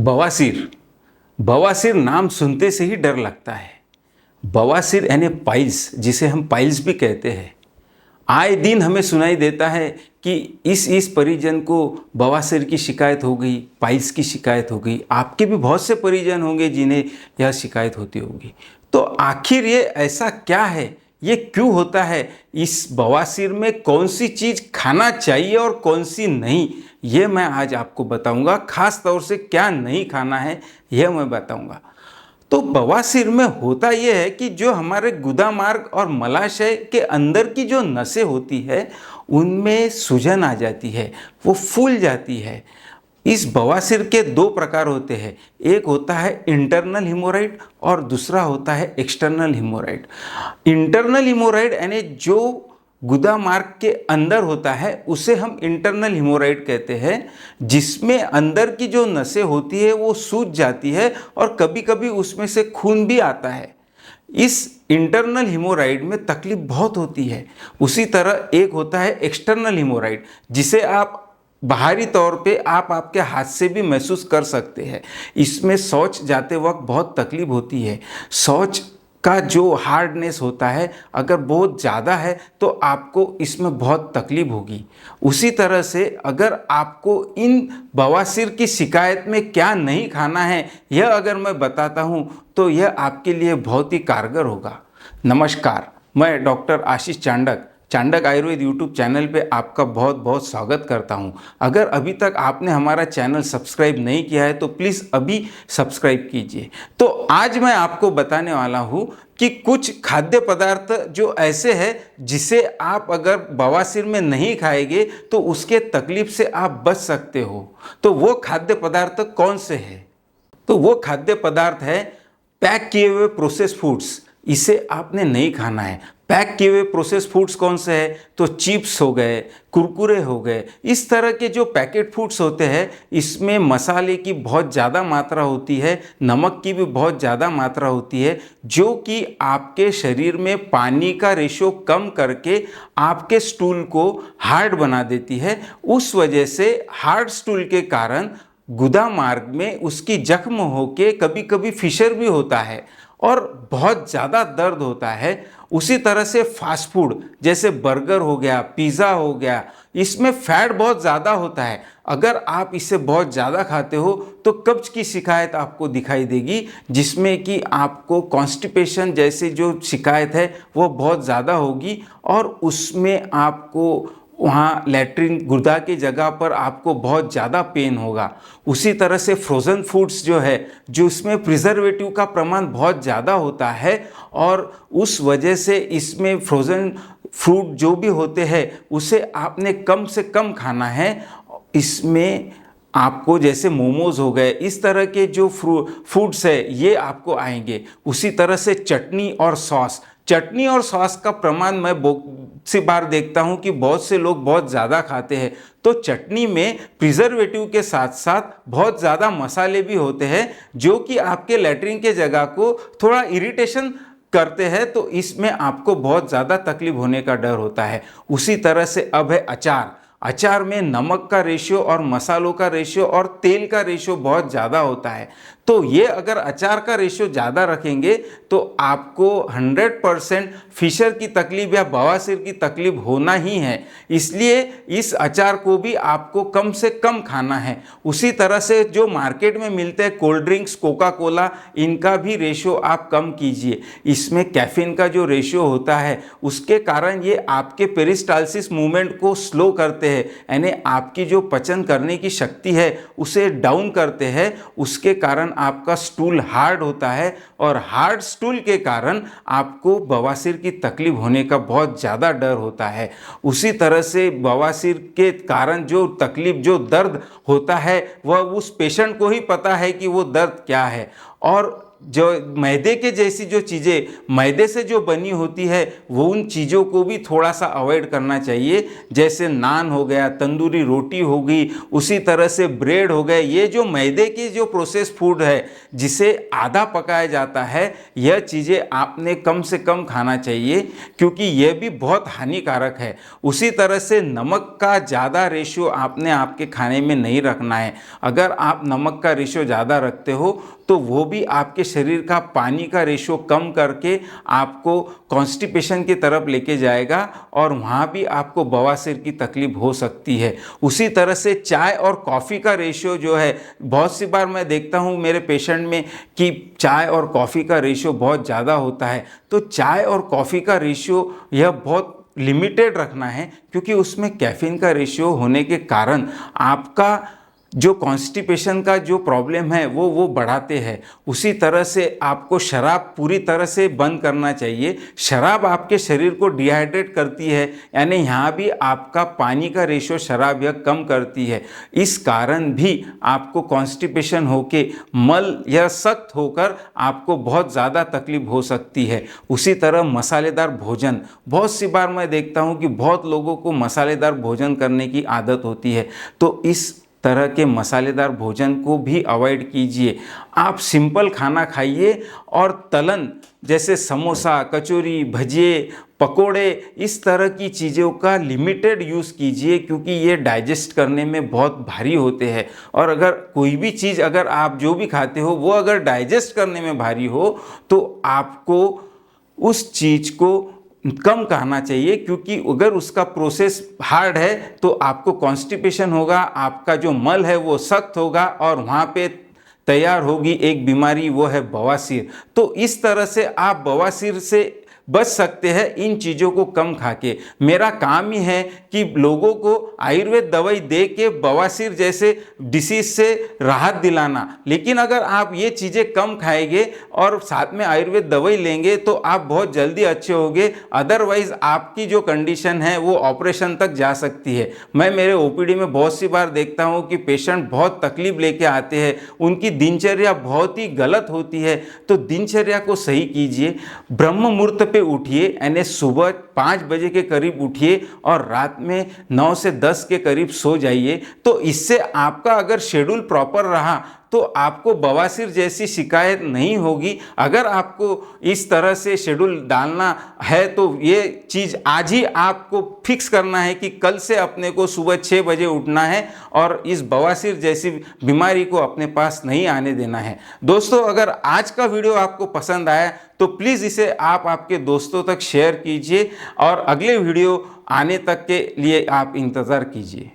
बवासीर। बवासीर नाम सुनते से ही डर लगता है। बवासीर यानी पाइल्स, जिसे हम पाइल्स भी कहते हैं। आए दिन हमें सुनाई देता है कि इस परिजन को बवासीर की शिकायत हो गई, पाइल्स की शिकायत हो गई। आपके भी बहुत से परिजन होंगे जिन्हें यह शिकायत होती होगी। तो आखिर ये ऐसा क्या है, ये क्यों होता है, इस बवासीर में कौन सी चीज़ खाना चाहिए और कौन सी नहीं, ये मैं आज आपको बताऊंगा। खास तौर से क्या नहीं खाना है यह मैं बताऊंगा। तो बवासीर में होता यह है कि जो हमारे गुदा मार्ग और मलाशय के अंदर की जो नसें होती है उनमें सूजन आ जाती है, वो फूल जाती है। इस बवासीर के दो प्रकार होते हैं, एक होता है इंटरनल हिमोराइड और दूसरा होता है एक्सटर्नल हिमोराइड। इंटरनल हिमोराइड यानी जो गुदा मार्ग के अंदर होता है उसे हम इंटरनल हिमोराइड कहते हैं, जिसमें अंदर की जो नसें होती है वो सूज जाती है और कभी कभी उसमें से खून भी आता है। इस इंटरनल हिमोराइड में तकलीफ बहुत होती है। उसी तरह एक होता है एक्सटर्नल हिमोराइड, जिसे आप बाहरी तौर पे आप आपके हाथ से भी महसूस कर सकते हैं। इसमें शौच जाते वक्त बहुत तकलीफ होती है। शौच का जो हार्डनेस होता है अगर बहुत ज़्यादा है तो आपको इसमें बहुत तकलीफ होगी। उसी तरह से अगर आपको इन बवासीर की शिकायत में क्या नहीं खाना है यह अगर मैं बताता हूँ तो यह आपके लिए बहुत ही कारगर होगा। नमस्कार, मैं डॉक्टर आशीष चांडक आयुर्वेद यूट्यूब चैनल पे आपका बहुत बहुत स्वागत करता हूं। अगर अभी तक आपने हमारा चैनल सब्सक्राइब नहीं किया है तो प्लीज़ अभी सब्सक्राइब कीजिए। तो आज मैं आपको बताने वाला हूं कि कुछ खाद्य पदार्थ जो ऐसे हैं जिसे आप अगर बवासीर में नहीं खाएंगे तो उसके तकलीफ से आप बच सकते हो। तो वो खाद्य पदार्थ कौन से हैं? तो वो खाद्य पदार्थ है पैक किए हुए प्रोसेस फूड्स। इसे आपने नहीं खाना है। पैक किए हुए प्रोसेस फूड्स कौन से हैं? तो चिप्स हो गए, कुरकुरे हो गए, इस तरह के जो पैकेट फूड्स होते हैं इसमें मसाले की बहुत ज़्यादा मात्रा होती है, नमक की भी बहुत ज़्यादा मात्रा होती है, जो कि आपके शरीर में पानी का रेशो कम करके आपके स्टूल को हार्ड बना देती है। उस वजह से हार्ड स्टूल के कारण गुदा मार्ग में उसकी जख्म होके कभी कभी फिशर भी होता है और बहुत ज़्यादा दर्द होता है। उसी तरह से फास्ट फूड जैसे बर्गर हो गया, पिज़्ज़ा हो गया, इसमें फैट बहुत ज़्यादा होता है। अगर आप इसे बहुत ज़्यादा खाते हो तो कब्ज की शिकायत आपको दिखाई देगी, जिसमें कि आपको कॉन्स्टिपेशन जैसी जो शिकायत है वो बहुत ज़्यादा होगी और उसमें आपको वहाँ लैट्रिन गुर्दा की जगह पर आपको बहुत ज़्यादा पेन होगा। उसी तरह से फ्रोज़न फूड्स जो है, जो इसमें प्रिजर्वेटिव का प्रमाण बहुत ज़्यादा होता है और उस वजह से इसमें फ्रोज़न फ्रूट जो भी होते हैं उसे आपने कम से कम खाना है। इसमें आपको जैसे मोमोज़ हो गए, इस तरह के जो फूड्स है ये आपको आएंगे। उसी तरह से चटनी और सॉस का प्रमाण मैं बहुत सी बार देखता हूँ कि बहुत से लोग बहुत ज़्यादा खाते हैं। तो चटनी में प्रिजर्वेटिव के साथ साथ बहुत ज़्यादा मसाले भी होते हैं जो कि आपके लैट्रिन के जगह को थोड़ा इरिटेशन करते हैं, तो इसमें आपको बहुत ज़्यादा तकलीफ होने का डर होता है। उसी तरह से अब है अचार में नमक का रेशियो और मसालों का रेशियो और तेल का रेशियो बहुत ज़्यादा होता है। तो ये अगर अचार का रेशियो ज़्यादा रखेंगे तो आपको 100% फिशर की तकलीफ या बवासीर की तकलीफ होना ही है। इसलिए इस अचार को भी आपको कम से कम खाना है। उसी तरह से जो मार्केट में मिलते हैं कोल्ड ड्रिंक्स, कोका कोला, इनका भी रेशियो आप कम कीजिए। इसमें कैफीन का जो रेशियो होता है उसके कारण ये आपके पेरिस्टालसिस मूवमेंट को स्लो करते हैं, यानी आपकी जो पचन करने की शक्ति है उसे डाउन करते हैं। उसके कारण आपका स्टूल हार्ड होता है और हार्ड स्टूल के कारण आपको बवासीर की तकलीफ होने का बहुत ज़्यादा डर होता है। उसी तरह से बवासीर के कारण जो तकलीफ, जो दर्द होता है वह उस पेशेंट को ही पता है कि वो दर्द क्या है। और जो मैदे के जैसी जो चीज़ें मैदे से जो बनी होती है वो उन चीज़ों को भी थोड़ा सा अवॉइड करना चाहिए। जैसे नान हो गया, तंदूरी रोटी हो गई, उसी तरह से ब्रेड हो गए। ये जो मैदे की जो प्रोसेस फूड है जिसे आधा पकाया जाता है, यह चीज़ें आपने कम से कम खाना चाहिए क्योंकि यह भी बहुत हानिकारक है। उसी तरह से नमक का ज़्यादा रेशियो आपने आपके खाने में नहीं रखना है। अगर आप नमक का रेशियो ज़्यादा रखते हो तो वो भी आपके शरीर का पानी का रेशियो कम करके आपको कॉन्स्टिपेशन की तरफ लेके जाएगा और वहाँ भी आपको बवासीर की तकलीफ हो सकती है। उसी तरह से चाय और कॉफ़ी का रेशियो जो है, बहुत सी बार मैं देखता हूँ मेरे पेशेंट में कि चाय और कॉफ़ी का रेशियो बहुत ज़्यादा होता है। तो चाय और कॉफ़ी का रेशियो यह बहुत लिमिटेड रखना है क्योंकि उसमें कैफीन का रेशियो होने के कारण आपका जो कॉन्स्टिपेशन का जो प्रॉब्लम है वो बढ़ाते हैं। उसी तरह से आपको शराब पूरी तरह से बंद करना चाहिए। शराब आपके शरीर को डिहाइड्रेट करती है, यानी यहाँ भी आपका पानी का रेशियो शराब यह कम करती है। इस कारण भी आपको कॉन्स्टिपेशन होके मल या सख्त होकर आपको बहुत ज़्यादा तकलीफ हो सकती है। उसी तरह मसालेदार भोजन, बहुत सी बार मैं देखता हूँ कि बहुत लोगों को मसालेदार भोजन करने की आदत होती है, तो इस तरह के मसालेदार भोजन को भी अवॉइड कीजिए। आप सिंपल खाना खाइए और तलन जैसे समोसा, कचौरी, भजिए, पकोड़े, इस तरह की चीज़ों का लिमिटेड यूज़ कीजिए क्योंकि ये डाइजेस्ट करने में बहुत भारी होते हैं। और अगर कोई भी चीज़ अगर आप जो भी खाते हो वो अगर डाइजेस्ट करने में भारी हो तो आपको उस चीज़ को कम कहना चाहिए क्योंकि अगर उसका प्रोसेस हार्ड है तो आपको कॉन्स्टिपेशन होगा, आपका जो मल है वो सख्त होगा और वहाँ पे तैयार होगी एक बीमारी, वो है बवासीर। तो इस तरह से आप बवासीर से बच सकते हैं इन चीज़ों को कम खा के। मेरा काम ही है कि लोगों को आयुर्वेद दवाई दे के बवासीर जैसे डिसीज से राहत दिलाना। लेकिन अगर आप ये चीज़ें कम खाएंगे और साथ में आयुर्वेद दवाई लेंगे तो आप बहुत जल्दी अच्छे होंगे, अदरवाइज आपकी जो कंडीशन है वो ऑपरेशन तक जा सकती है। मैं मेरे ओपीडी में बहुत सी बार देखता हूँ कि पेशेंट बहुत तकलीफ लेके आते हैं, उनकी दिनचर्या बहुत ही गलत होती है। तो दिनचर्या को सही कीजिए, ब्रह्म मुहूर्त पे उठिए, यानी सुबह 5 बजे के करीब उठिए और रात में 9 से 10 के करीब सो जाइए। तो इससे आपका अगर शेड्यूल प्रॉपर रहा तो आपको बवासीर जैसी शिकायत नहीं होगी। अगर आपको इस तरह से शेड्यूल डालना है तो ये चीज़ आज ही आपको फिक्स करना है कि कल से अपने को सुबह 6 बजे उठना है और इस बवासीर जैसी बीमारी को अपने पास नहीं आने देना है। दोस्तों, अगर आज का वीडियो आपको पसंद आया तो प्लीज़ इसे आप आपके दोस्तों तक शेयर कीजिए और अगले वीडियो आने तक के लिए आप इंतज़ार कीजिए।